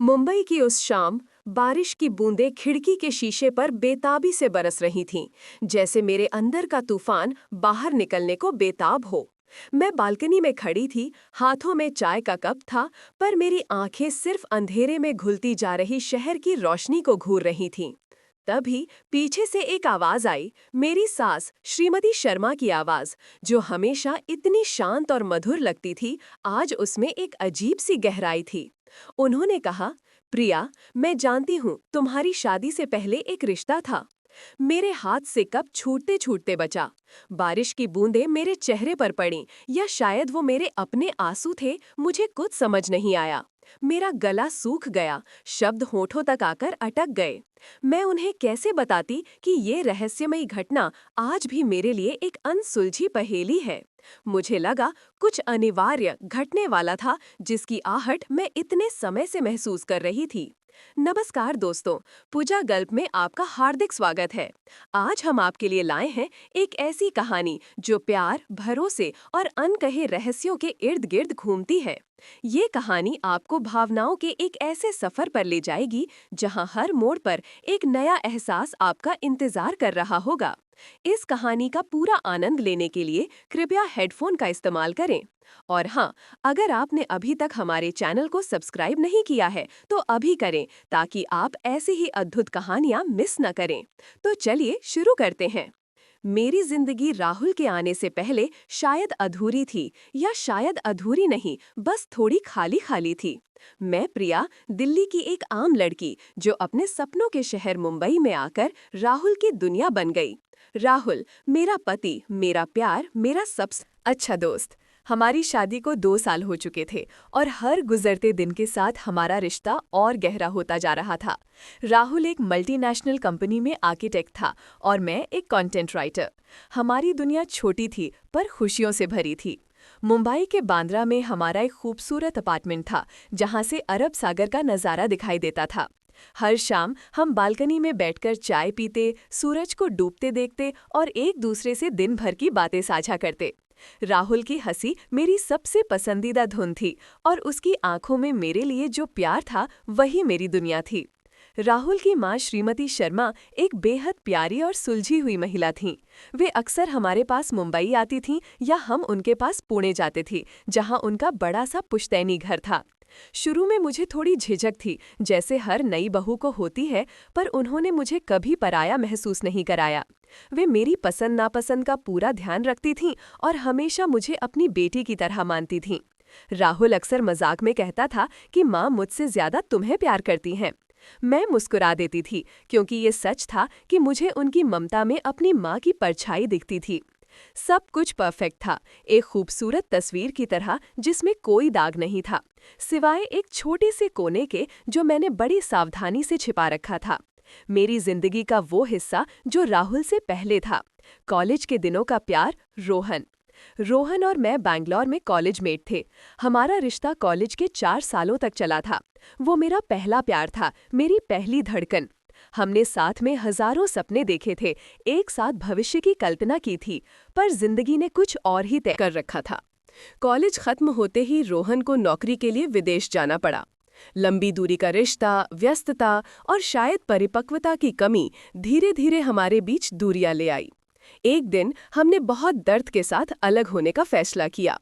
मुंबई की उस शाम बारिश की बूंदें खिड़की के शीशे पर बेताबी से बरस रही थीं, जैसे मेरे अंदर का तूफान बाहर निकलने को बेताब हो। मैं बालकनी में खड़ी थी, हाथों में चाय का कप था, पर मेरी आंखें सिर्फ अंधेरे में घुलती जा रही शहर की रोशनी को घूर रही थीं। तभी पीछे से एक आवाज आई, मेरी सास श्रीमती शर्मा की आवाज, जो हमेशा इतनी शांत और मधुर लगती थी, आज उसमें एक अजीब सी गहराई थी। उन्होंने कहा, प्रिया, मैं जानती हूँ तुम्हारी शादी से पहले एक रिश्ता था। मेरे हाथ से कप छूटते छूटते बचा। बारिश की बूंदें मेरे चेहरे पर पड़ीं, या शायद वो मेरे अपने आंसू थे, मुझे कुछ समझ नहीं आया। मेरा गला सूख गया, शब्द होठों तक आकर अटक गए। मैं उन्हें कैसे बताती कि ये रहस्यमयी घटना आज भी मेरे लिए एक अनसुलझी पहेली है। मुझे लगा कुछ अनिवार्य घटने वाला था, जिसकी आहट मैं इतने समय से महसूस कर रही थी। नमस्कार दोस्तों, पूजा गल्प में आपका हार्दिक स्वागत है। आज हम आपके लिए लाए हैं एक ऐसी कहानी जो प्यार, भरोसे और अनकहे रहस्यों के इर्द गिर्द घूमती है। ये कहानी आपको भावनाओं के एक ऐसे सफर पर ले जाएगी, जहां हर मोड़ पर एक नया एहसास आपका इंतजार कर रहा होगा। इस कहानी का पूरा आनंद लेने के लिए कृपया हेडफोन का इस्तेमाल करें। और हाँ, अगर आपने अभी तक हमारे चैनल को सब्सक्राइब नहीं किया है, तो अभी करें, ताकि आप ऐसी ही अद्भुत कहानियाँ मिस न करें। तो चलिए शुरू करते हैं। मेरी जिंदगी राहुल के आने से पहले शायद अधूरी थी, या शायद अधूरी नहीं, बस थोड़ी खाली खाली थी। मैं प्रिया, दिल्ली की एक आम लड़की, जो अपने सपनों के शहर मुंबई में आकर राहुल की दुनिया बन गई। राहुल मेरा पति, मेरा प्यार, मेरा सबसे अच्छा दोस्त। हमारी शादी को 2 साल हो चुके थे, और हर गुजरते दिन के साथ हमारा रिश्ता और गहरा होता जा रहा था। राहुल एक मल्टीनेशनल कंपनी में आर्किटेक्ट था, और मैं एक कंटेंट राइटर। हमारी दुनिया छोटी थी, पर खुशियों से भरी थी। मुंबई के बांद्रा में हमारा एक खूबसूरत अपार्टमेंट था, जहां से अरब सागर का नज़ारा दिखाई देता था। हर शाम हम बालकनी में बैठकर चाय पीते, सूरज को डूबते देखते और एक दूसरे से दिन भर की बातें साझा करते। राहुल की हंसी मेरी सबसे पसंदीदा धुन थी, और उसकी आंखों में मेरे लिए जो प्यार था, वही मेरी दुनिया थी। राहुल की माँ श्रीमती शर्मा एक बेहद प्यारी और सुलझी हुई महिला थीं। वे अक्सर हमारे पास मुंबई आती थीं, या हम उनके पास पुणे जाते थे, जहाँ उनका बड़ा सा पुश्तैनी घर था। शुरू में मुझे थोड़ी झिझक थी, जैसे हर नई बहू को होती है, पर उन्होंने मुझे कभी पराया महसूस नहीं कराया। वे मेरी पसंद नापसंद का पूरा ध्यान रखती थीं, और हमेशा मुझे अपनी बेटी की तरह मानती थीं। राहुल अक्सर मजाक में कहता था कि माँ मुझसे ज्यादा तुम्हें प्यार करती हैं। मैं मुस्कुरा देती थी, क्योंकि ये सच था कि मुझे उनकी ममता में अपनी माँ की परछाई दिखती थी। सब कुछ परफेक्ट था, एक खूबसूरत तस्वीर की तरह, जिसमें कोई दाग नहीं था, सिवाय एक छोटे से कोने के, जो मैंने बड़ी सावधानी से छिपा रखा था। मेरी जिंदगी का वो हिस्सा जो राहुल से पहले था। कॉलेज के दिनों का प्यार, रोहन। रोहन और मैं बैंगलोर में कॉलेज मेट थे। हमारा रिश्ता कॉलेज के 4 सालों तक चला था। वो मेरा पहला प्यार था, मेरी पहली धड़कन। हमने साथ में हजारों सपने देखे थे, एक साथ भविष्य की कल्पना की थी, पर जिंदगी ने कुछ और ही तय कर रखा था। कॉलेज खत्म होते ही रोहन को नौकरी के लिए विदेश जाना पड़ा। लंबी दूरी का रिश्ता, व्यस्तता और शायद परिपक्वता की कमी धीरे धीरे हमारे बीच दूरियां ले आई। एक दिन हमने बहुत दर्द के साथ अलग होने का फैसला किया।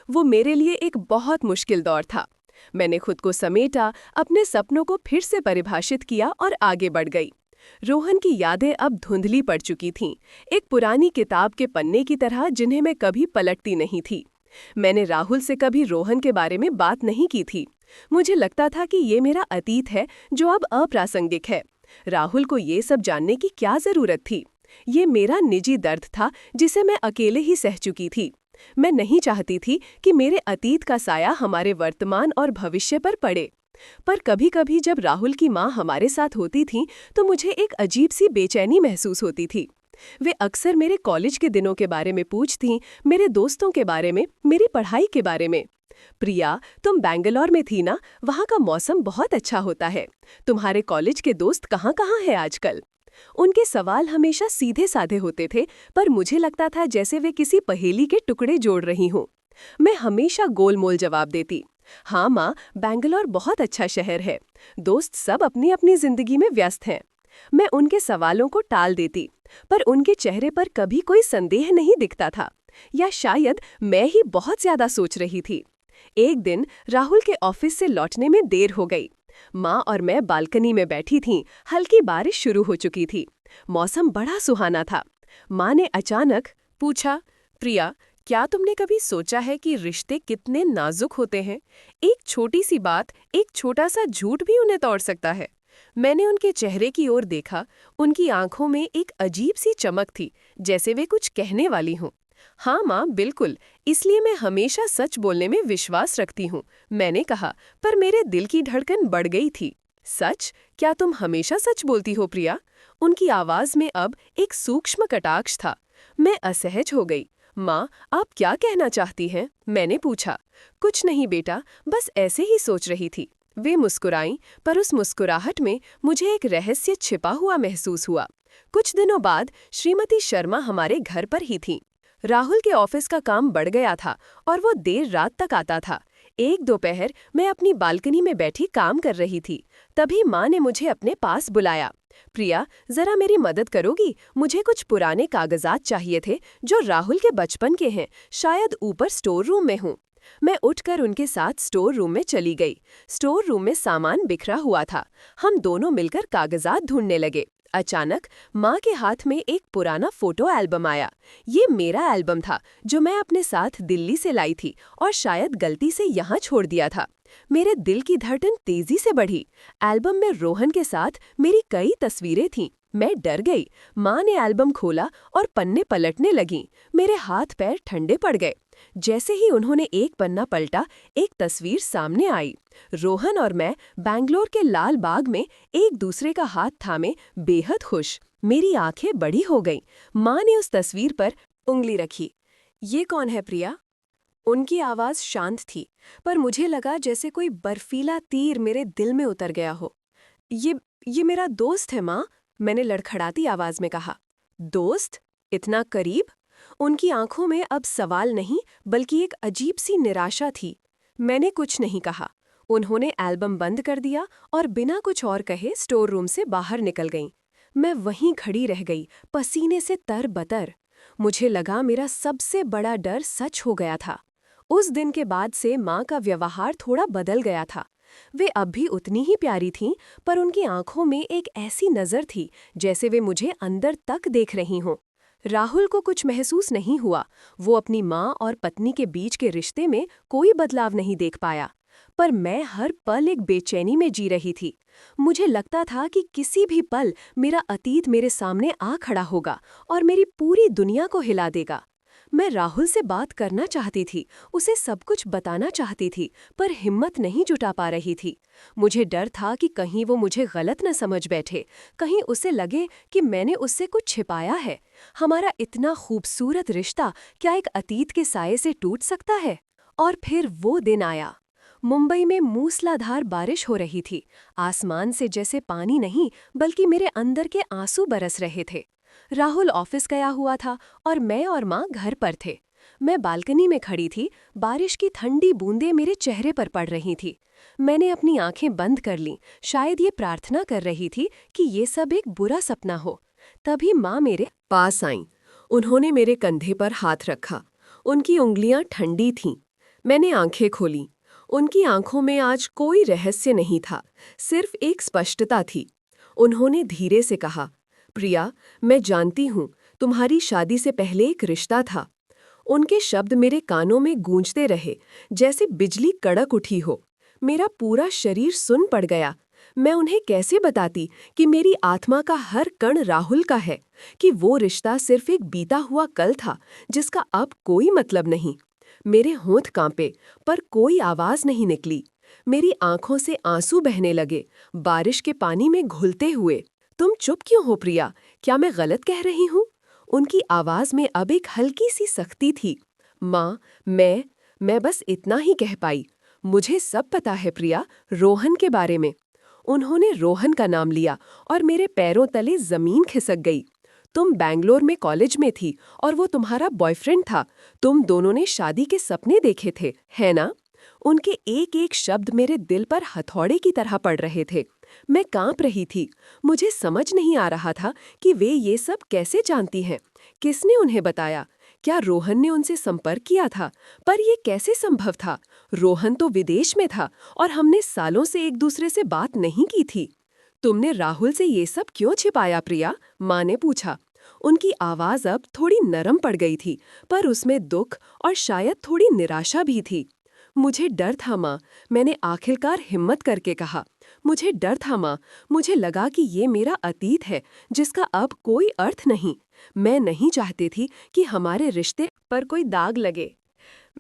वो मेरे लिए एक बहुत मुश्किल दौर था। मैंने खुद को समेटा, अपने सपनों को फिर से परिभाषित किया और आगे बढ़ गई। रोहन की यादें अब धुंधली पड़ चुकी थीं, एक पुरानी किताब के पन्ने की तरह, जिन्हें मैं कभी पलटती नहीं थी। मैंने राहुल से कभी रोहन के बारे में बात नहीं की थी। मुझे लगता था कि ये मेरा अतीत है, जो अब अप्रासंगिक है। राहुल को ये सब जानने की क्या जरूरत थी? ये मेरा निजी दर्द था, जिसे मैं अकेले ही सह चुकी थी। मैं नहीं चाहती थी कि मेरे अतीत का साया हमारे वर्तमान और भविष्य पर पड़े। पर कभी-कभी जब राहुल की माँ हमारे साथ होती थीं, तो मुझे एक अजीब सी बेचैनी महसूस होती थी। वे अक्सर मेरे कॉलेज के दिनों के बारे में पूछतीं, मेरे दोस्तों के बारे में, मेरी पढ़ाई के बारे में। प्रिया, तुम बैंगलोर में थी ना? वहाँ का मौसम बहुत अच्छा होता है। तुम्हारे कॉलेज के दोस्त कहाँ-कहाँ हैं आजकल? उनके सवाल हमेशा सीधे साधे होते थे, पर मुझे लगता था जैसे वे किसी पहेली के टुकड़े जोड़ रही हों। मैं हमेशा गोलमोल जवाब देती। हाँ माँ, बैंगलोर बहुत अच्छा शहर है। दोस्त सब अपनी अपनी जिंदगी में व्यस्त हैं। मैं उनके सवालों को टाल देती, पर उनके चेहरे पर कभी कोई संदेह नहीं दिखता था। या शायद मैं ही बहुत ज्यादा सोच रही थी। एक दिन राहुल के ऑफिस से लौटने में देर हो गई। माँ और मैं बालकनी में बैठी थीं। हल्की बारिश शुरू हो चुकी थी। मौसम बड़ा सुहाना था। माँ ने अचानक पूछा, प्रिया, क्या तुमने कभी सोचा है कि रिश्ते कितने नाजुक होते हैं? एक छोटी सी बात, एक छोटा सा झूठ भी उन्हें तोड़ सकता है। मैंने उनके चेहरे की ओर देखा। उनकी आंखों में एक अजीब सी चमक थी, जैसे वे कुछ कहने वाली हों। हाँ माँ, बिल्कुल, इसलिए मैं हमेशा सच बोलने में विश्वास रखती हूँ, मैंने कहा, पर मेरे दिल की धड़कन बढ़ गई थी। सच? क्या तुम हमेशा सच बोलती हो प्रिया? उनकी आवाज में अब एक सूक्ष्म कटाक्ष था। मैं असहज हो गई। माँ, आप क्या कहना चाहती हैं? मैंने पूछा। कुछ नहीं बेटा, बस ऐसे ही सोच रही थी। वे मुस्कुराईं, पर उस मुस्कुराहट में मुझे एक रहस्य छिपा हुआ महसूस हुआ। कुछ दिनों बाद श्रीमती शर्मा हमारे घर पर ही थीं। राहुल के ऑफिस का काम बढ़ गया था और वो देर रात तक आता था। एक दोपहर मैं अपनी बालकनी में बैठी काम कर रही थी। तभी माँ ने मुझे अपने पास बुलाया। प्रिया, जरा मेरी मदद करोगी? मुझे कुछ पुराने कागजात चाहिए थे जो राहुल के बचपन के हैं, शायद ऊपर स्टोर रूम में हों। मैं उठकर उनके साथ स्टोर रूम में चली गई। स्टोर रूम में सामान बिखरा हुआ था। हम दोनों मिलकर कागजात ढूंढने लगे। अचानक माँ के हाथ में एक पुराना फोटो एल्बम आया। ये मेरा एल्बम था जो मैं अपने साथ दिल्ली से लाई थी और शायद गलती से यहाँ छोड़ दिया था। मेरे दिल की धड़कन तेजी से बढ़ी। एल्बम में रोहन के साथ मेरी कई तस्वीरें थीं। मैं डर गई। माँ ने एल्बम खोला और पन्ने पलटने लगीं। मेरे हाथ पैर ठंडे पड़ गए। जैसे ही उन्होंने एक पन्ना पलटा, एक तस्वीर सामने आई। रोहन और मैं बैंगलोर के लाल बाग में एक दूसरे का हाथ थामे बेहद खुश। मेरी आंखें बड़ी हो गईं। माँ ने उस तस्वीर पर उंगली रखी। ये कौन है प्रिया? उनकी आवाज़ शांत थी, पर मुझे लगा जैसे कोई बर्फीला तीर मेरे दिल में उतर गया हो। ये ये मेरा दोस्त है माँ, मैंने लड़खड़ाती आवाज़ में कहा। दोस्त? इतना करीब? उनकी आंखों में अब सवाल नहीं, बल्कि एक अजीब सी निराशा थी। मैंने कुछ नहीं कहा। उन्होंने एल्बम बंद कर दिया और बिना कुछ और कहे स्टोर रूम से बाहर निकल गईं। मैं वहीं खड़ी रह गई, पसीने से तर-बतर। मुझे लगा मेरा सबसे बड़ा डर सच हो गया था। उस दिन के बाद से माँ का व्यवहार थोड़ा बदल गया था। वे अब भी उतनी ही प्यारी थीं, पर उनकी आंखों में एक ऐसी नज़र थी जैसे वे मुझे अंदर तक देख रही हों। राहुल को कुछ महसूस नहीं हुआ। वो अपनी माँ और पत्नी के बीच के रिश्ते में कोई बदलाव नहीं देख पाया। पर मैं हर पल एक बेचैनी में जी रही थी। मुझे लगता था कि किसी भी पल मेरा अतीत मेरे सामने आ खड़ा होगा और मेरी पूरी दुनिया को हिला देगा। मैं राहुल से बात करना चाहती थी, उसे सब कुछ बताना चाहती थी, पर हिम्मत नहीं जुटा पा रही थी। मुझे डर था कि कहीं वो मुझे गलत न समझ बैठे, कहीं उसे लगे कि मैंने उससे कुछ छिपाया है। हमारा इतना खूबसूरत रिश्ता क्या एक अतीत के साये से टूट सकता है? और फिर वो दिन आया। मुंबई में मूसलाधार बारिश हो रही थी। आसमान से जैसे पानी नहीं, बल्कि मेरे अंदर के आंसू बरस रहे थे। राहुल ऑफिस गया हुआ था और मैं और माँ घर पर थे। मैं बालकनी में खड़ी थी। बारिश की ठंडी बूंदें मेरे चेहरे पर पड़ रही थी। मैंने अपनी आंखें बंद कर लीं, शायद ये प्रार्थना कर रही थी कि ये सब एक बुरा सपना हो। तभी माँ मेरे पास आईं। उन्होंने मेरे कंधे पर हाथ रखा। उनकी उंगलियां ठंडी थीं। मैंने आंखें खोलीं। उनकी आंखों में आज कोई रहस्य नहीं था, सिर्फ एक स्पष्टता थी। उन्होंने धीरे से कहा, प्रिया, मैं जानती हूँ, तुम्हारी शादी से पहले एक रिश्ता था। उनके शब्द मेरे कानों में गूंजते रहे, जैसे बिजली कड़क उठी हो। मेरा पूरा शरीर सुन पड़ गया। मैं उन्हें कैसे बताती कि मेरी आत्मा का हर कण राहुल का है, कि वो रिश्ता सिर्फ एक बीता हुआ कल था, जिसका अब कोई मतलब नहीं। मेरे होंठ कांपे, पर कोई आवाज नहीं निकली। मेरी आंखों से आंसू बहने लगे, बारिश के पानी में घुलते हुए। तुम चुप क्यों हो प्रिया? क्या मैं गलत कह रही हूँ? उनकी आवाज में अब एक हल्की सी सख्ती थी। माँ, मैं बस इतना ही कह पाई। मुझे सब पता है प्रिया, रोहन के बारे में। उन्होंने रोहन का नाम लिया और मेरे पैरों तले जमीन खिसक गई। तुम बैंगलोर में कॉलेज में थी और वो तुम्हारा बॉयफ्रेंड था। तुम दोनों ने शादी के सपने देखे थे, है ना? उनके एक एक शब्द मेरे दिल पर हथौड़े की तरह पड़ रहे थे। मैं कांप रही थी। मुझे समझ नहीं आ रहा था कि वे ये सब कैसे जानती हैं। किसने उन्हें बताया? क्या रोहन ने उनसे संपर्क किया था? पर यह कैसे संभव था? रोहन तो विदेश में था और हमने सालों से एक दूसरे से बात नहीं की थी। तुमने राहुल से ये सब क्यों छिपाया प्रिया? माँ ने पूछा। उनकी आवाज अब थोड़ी नरम पड़ गई थी, पर उसमें दुख और शायद थोड़ी निराशा भी थी। मुझे डर था माँ, मैंने आखिरकार हिम्मत करके कहा। मुझे डर था माँ, मुझे लगा कि ये मेरा अतीत है जिसका अब कोई अर्थ नहीं। मैं नहीं चाहती थी कि हमारे रिश्ते पर कोई दाग लगे।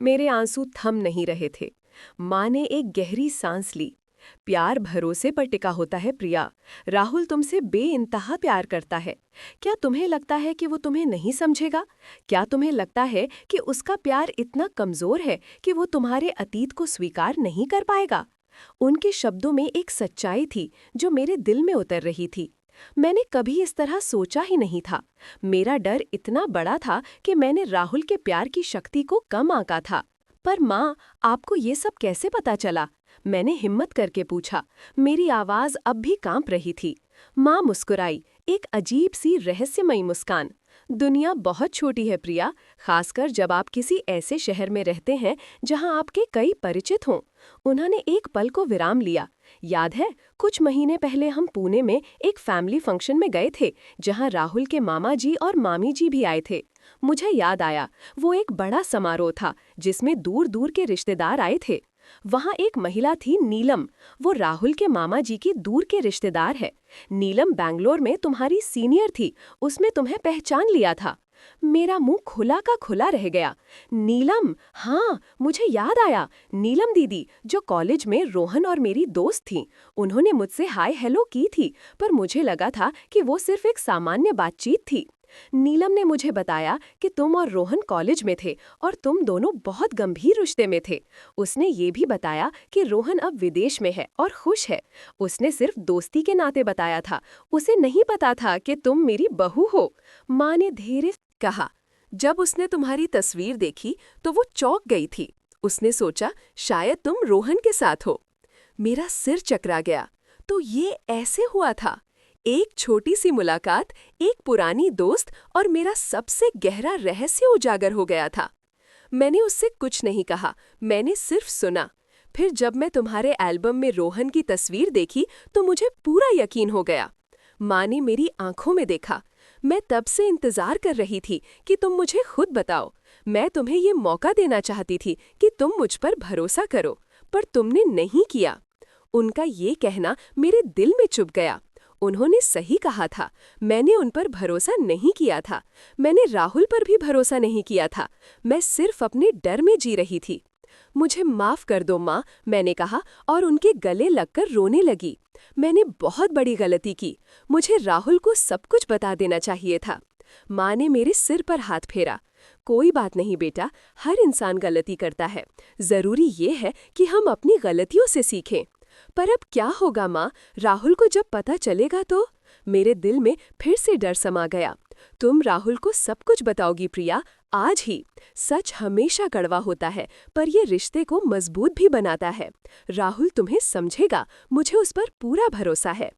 मेरे आंसू थम नहीं रहे थे। माँ ने एक गहरी सांस ली। प्यार भरोसे पर टिका होता है प्रिया। राहुल तुमसे बेइंतहा प्यार करता है। क्या तुम्हें लगता है कि वो तुम्हें नहीं समझेगा? क्या तुम्हें लगता है कि उसका प्यार इतना कमजोर है कि वो तुम्हारे अतीत को स्वीकार नहीं कर पाएगा? उनके शब्दों में एक सच्चाई थी जो मेरे दिल में उतर रही थी। मैंने कभी इस तरह सोचा ही नहीं था। मेरा डर इतना बड़ा था कि मैंने राहुल के प्यार की शक्ति को कम आंका था। पर माँ, आपको ये सब कैसे पता चला? मैंने हिम्मत करके पूछा। मेरी आवाज अब भी कांप रही थी। माँ मुस्कुराई, एक अजीब सी रहस्यमयी मुस्कान। दुनिया बहुत छोटी है प्रिया, खासकर जब आप किसी ऐसे शहर में रहते हैं जहां आपके कई परिचित हों। उन्होंने एक पल को विराम लिया। याद है, कुछ महीने पहले हम पुणे में एक फैमिली फंक्शन में गए थे जहां राहुल के मामा जी और मामी जी भी आए थे। मुझे याद आया, वो एक बड़ा समारोह था जिसमें दूर दूर के रिश्तेदार आए थे। वहां एक महिला थी, नीलम। वो राहुल के मामा जी की दूर के रिश्तेदार है। नीलम बैंगलोर में तुम्हारी सीनियर थी, उसमें तुम्हें पहचान लिया था। मेरा मुंह खुला का खुला रह गया। नीलम, हाँ मुझे याद आया। नीलम दीदी जो कॉलेज में रोहन और मेरी दोस्त थीं। उन्होंने मुझसे हाय हेलो की थी, पर मुझे लगा था कि वो सिर्फ एक सामान्य बातचीत थी। नीलम ने मुझे बताया कि तुम और रोहन कॉलेज में थे और तुम दोनों बहुत गंभीर रिश्ते में थे। उसने ये भी बताया कि रोहन अब विदेश में है और खुश है। उसने सिर्फ दोस्ती के नाते बताया था, उसे नहीं पता था कि तुम मेरी बहू हो। माँ ने धीरे से कहा। जब उसने तुम्हारी तस्वीर देखी तो वो चौंक गई थी। उसने सोचा शायद तुम रोहन के साथ हो। मेरा सिर चकरा गया। तो ये ऐसे हुआ था। एक छोटी सी मुलाकात, एक पुरानी दोस्त और मेरा सबसे गहरा रहस्य उजागर हो गया था। मैंने उससे कुछ नहीं कहा, मैंने सिर्फ सुना। फिर जब मैं तुम्हारे एल्बम में रोहन की तस्वीर देखी तो मुझे पूरा यकीन हो गया। माँ ने मेरी आंखों में देखा। मैं तब से इंतजार कर रही थी कि तुम मुझे खुद बताओ। मैं तुम्हें ये मौका देना चाहती थी कि तुम मुझ पर भरोसा करो, पर तुमने नहीं किया। उनका ये कहना मेरे दिल में चुभ गया। उन्होंने सही कहा था, मैंने उन पर भरोसा नहीं किया था। मैंने राहुल पर भी भरोसा नहीं किया था। मैं सिर्फ अपने डर में जी रही थी। मुझे माफ कर दो माँ, मैंने कहा और उनके गले लगकर रोने लगी। मैंने बहुत बड़ी गलती की। मुझे राहुल को सब कुछ बता देना चाहिए था। माँ ने मेरे सिर पर हाथ फेरा। कोई बात नहीं बेटा, हर इंसान गलती करता है। जरूरी ये है कि हम अपनी गलतियों से सीखें। पर अब क्या होगा माँ, राहुल को जब पता चलेगा तो? मेरे दिल में फिर से डर समा गया। तुम राहुल को सब कुछ बताओगी प्रिया, आज ही। सच हमेशा कड़वा होता है, पर यह रिश्ते को मजबूत भी बनाता है। राहुल तुम्हें समझेगा, मुझे उस पर पूरा भरोसा है।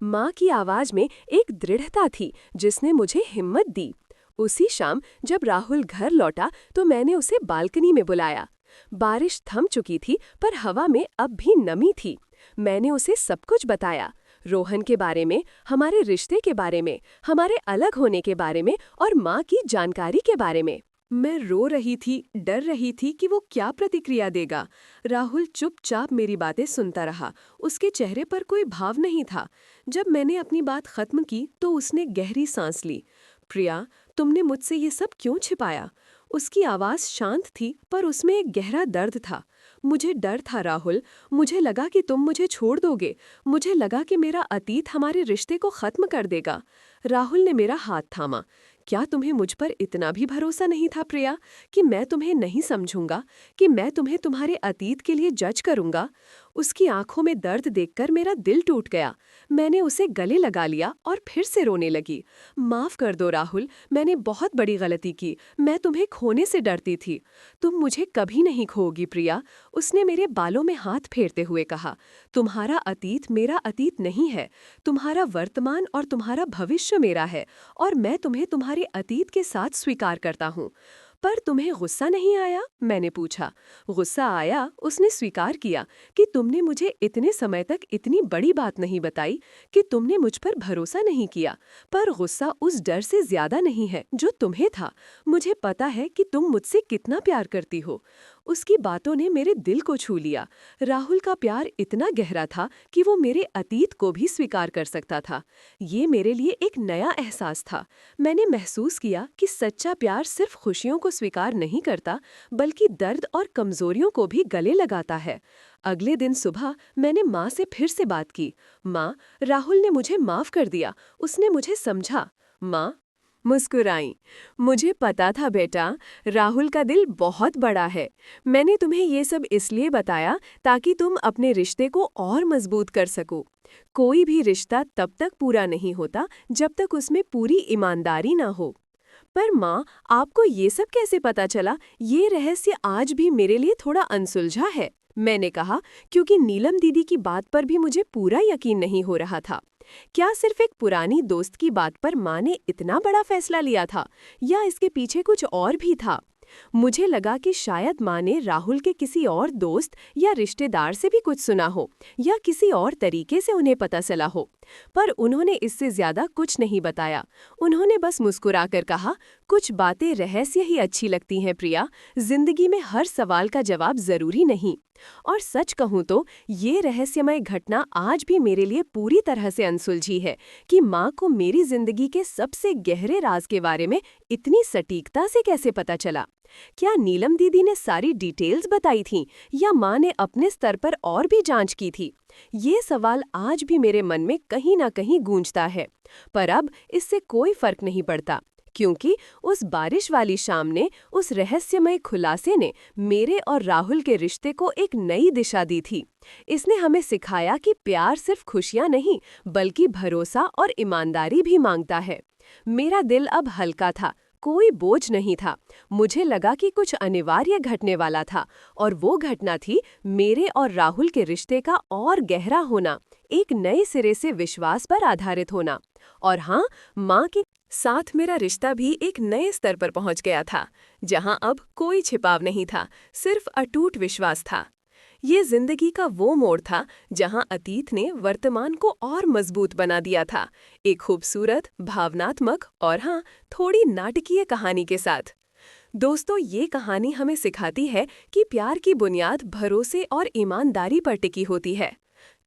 माँ की आवाज में एक दृढ़ता थी जिसने मुझे हिम्मत दी। उसी शाम जब राहुल घर लौटा तो मैंने उसे बालकनी में बुलाया। बारिश थम चुकी थी, पर हवा में अब भी नमी थी। मैंने उसे सब कुछ बताया, रोहन के बारे में, हमारे रिश्ते के बारे में, हमारे अलग होने के बारे में और माँ की जानकारी के बारे में। मैं रो रही थी, डर रही थी कि वो क्या प्रतिक्रिया देगा। राहुल चुपचाप मेरी बातें सुनता रहा। उसके चेहरे पर कोई भाव नहीं था। जब मैंने अपनी बात खत्म की तो उसने गहरी सांस ली। प्रिया, तुमने मुझसे ये सब क्यों छिपाया? उसकी आवाज़ शांत थी, पर उसमें एक गहरा दर्द था। मुझे डर था राहुल, मुझे लगा कि तुम मुझे छोड़ दोगे। मुझे लगा कि मेरा अतीत हमारे रिश्ते को खत्म कर देगा। राहुल ने मेरा हाथ थामा। क्या तुम्हें मुझ पर इतना भी भरोसा नहीं था प्रिया, कि मैं तुम्हें नहीं समझूंगा, कि मैं तुम्हें तुम्हारे अतीत के लिए जज करूंगा? उसकी आंखों में दर्द देखकर मेरा दिल टूट गया। मैंने उसे गले लगा लिया और फिर से रोने लगी। माफ कर दो राहुल, मैंने बहुत बड़ी गलती की। मैं तुम्हें खोने से डरती थी। तुम मुझे कभी नहीं खोओगी प्रिया, उसने मेरे बालों में हाथ फेरते हुए कहा। तुम्हारा अतीत मेरा अतीत नहीं है। तुम्हारा वर्तमान और तुम्हारा भविष्य मेरा है, और मैं तुम्हें तुम्हारे अतीत के साथ स्वीकार करता हूँ। पर तुम्हें गुस्सा नहीं आया? मैंने पूछा। गुस्सा आया, उसने स्वीकार किया कि तुमने मुझे इतने समय तक इतनी बड़ी बात नहीं बताई, कि तुमने मुझ पर भरोसा नहीं किया। पर गुस्सा उस डर से ज्यादा नहीं है जो तुम्हें था। मुझे पता है कि तुम मुझसे कितना प्यार करती हो। उसकी बातों ने मेरे दिल को छू लिया। राहुल का प्यार इतना गहरा था कि वो मेरे अतीत को भी स्वीकार कर सकता था। ये मेरे लिए एक नया एहसास था। मैंने महसूस किया कि सच्चा प्यार सिर्फ खुशियों को स्वीकार नहीं करता, बल्कि दर्द और कमजोरियों को भी गले लगाता है। अगले दिन सुबह मैंने माँ से फिर से बात की। माँ, राहुल ने मुझे माफ कर दिया, उसने मुझे समझा। माँ मुस्कुराई। मुझे पता था बेटा, राहुल का दिल बहुत बड़ा है। मैंने तुम्हें ये सब इसलिए बताया ताकि तुम अपने रिश्ते को और मजबूत कर सको। कोई भी रिश्ता तब तक पूरा नहीं होता जब तक उसमें पूरी ईमानदारी ना हो। पर माँ, आपको ये सब कैसे पता चला? ये रहस्य आज भी मेरे लिए थोड़ा अनसुलझा है, मैंने कहा, क्योंकि नीलम दीदी की बात पर भी मुझे पूरा यकीन नहीं हो रहा था। क्या सिर्फ एक पुरानी दोस्त की बात पर माँ ने इतना बड़ा फैसला लिया था, या इसके पीछे कुछ और भी था? मुझे लगा कि शायद माँ ने राहुल के किसी और दोस्त या रिश्तेदार से भी कुछ सुना हो, या किसी और तरीके से उन्हें पता चला हो। पर उन्होंने इससे ज्यादा कुछ नहीं बताया। उन्होंने बस मुस्कुराकर कहा, कुछ बातें रहस्य ही अच्छी लगती हैं प्रिया, जिंदगी में हर सवाल का जवाब जरूरी नहीं। और सच कहूँ तो ये रहस्यमय घटना आज भी मेरे लिए पूरी तरह से अनसुलझी है कि माँ को मेरी जिंदगी के सबसे गहरे राज के बारे में इतनी सटीकता से कैसे पता चला। क्या नीलम दीदी ने सारी डिटेल्स बताई थीं, या माँ ने अपने स्तर पर और भी जांच की थी? ये सवाल आज भी मेरे मन में कहीं ना कहीं गूंजता है। पर अब इससे कोई फर्क नहीं पड़ता, क्योंकि उस बारिश वाली शाम ने, उस रहस्यमय खुलासे ने मेरे और राहुल के रिश्ते को एक नई दिशा दी थी। इसने हमें सिखाया कि प्यार सिर्फ खुशियां नहीं, बल्कि भरोसा और ईमानदारी भी मांगता है। मेरा दिल अब हल्का था, कोई बोझ नहीं था। मुझे लगा कि कुछ अनिवार्य घटने वाला था, और वो घटना थी मेरे और राहुल के रिश्ते का और गहरा होना, एक नए सिरे से विश्वास पर आधारित होना। और हाँ, माँ के साथ मेरा रिश्ता भी एक नए स्तर पर पहुंच गया था, जहां अब कोई छिपाव नहीं था, सिर्फ अटूट विश्वास था। ये जिंदगी का वो मोड़ था जहां अतीत ने वर्तमान को और मजबूत बना दिया था, एक खूबसूरत, भावनात्मक और हाँ, थोड़ी नाटकीय कहानी के साथ। दोस्तों, ये कहानी हमें सिखाती है कि प्यार की बुनियाद भरोसे और ईमानदारी पर टिकी होती है।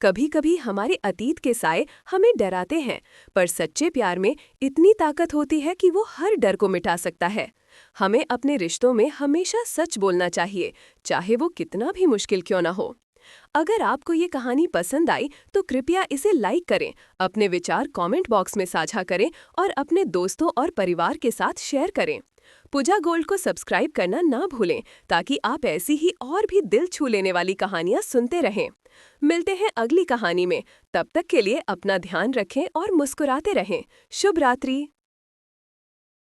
कभी कभी हमारे अतीत के साए हमें डराते हैं, पर सच्चे प्यार में इतनी ताकत होती है कि वो हर डर को मिटा सकता है। हमें अपने रिश्तों में हमेशा सच बोलना चाहिए, चाहे वो कितना भी मुश्किल क्यों ना हो। अगर आपको ये कहानी पसंद आई तो कृपया इसे लाइक करें, अपने विचार कमेंट बॉक्स में साझा करें और अपने दोस्तों और परिवार के साथ शेयर करें। पूजा गोल्ड को सब्सक्राइब करना ना भूलें, ताकि आप ऐसी ही और भी दिल छू लेने वाली कहानियां सुनते रहें। मिलते हैं अगली कहानी में, तब तक के लिए अपना ध्यान रखें और मुस्कुराते रहें। शुभ रात्रि।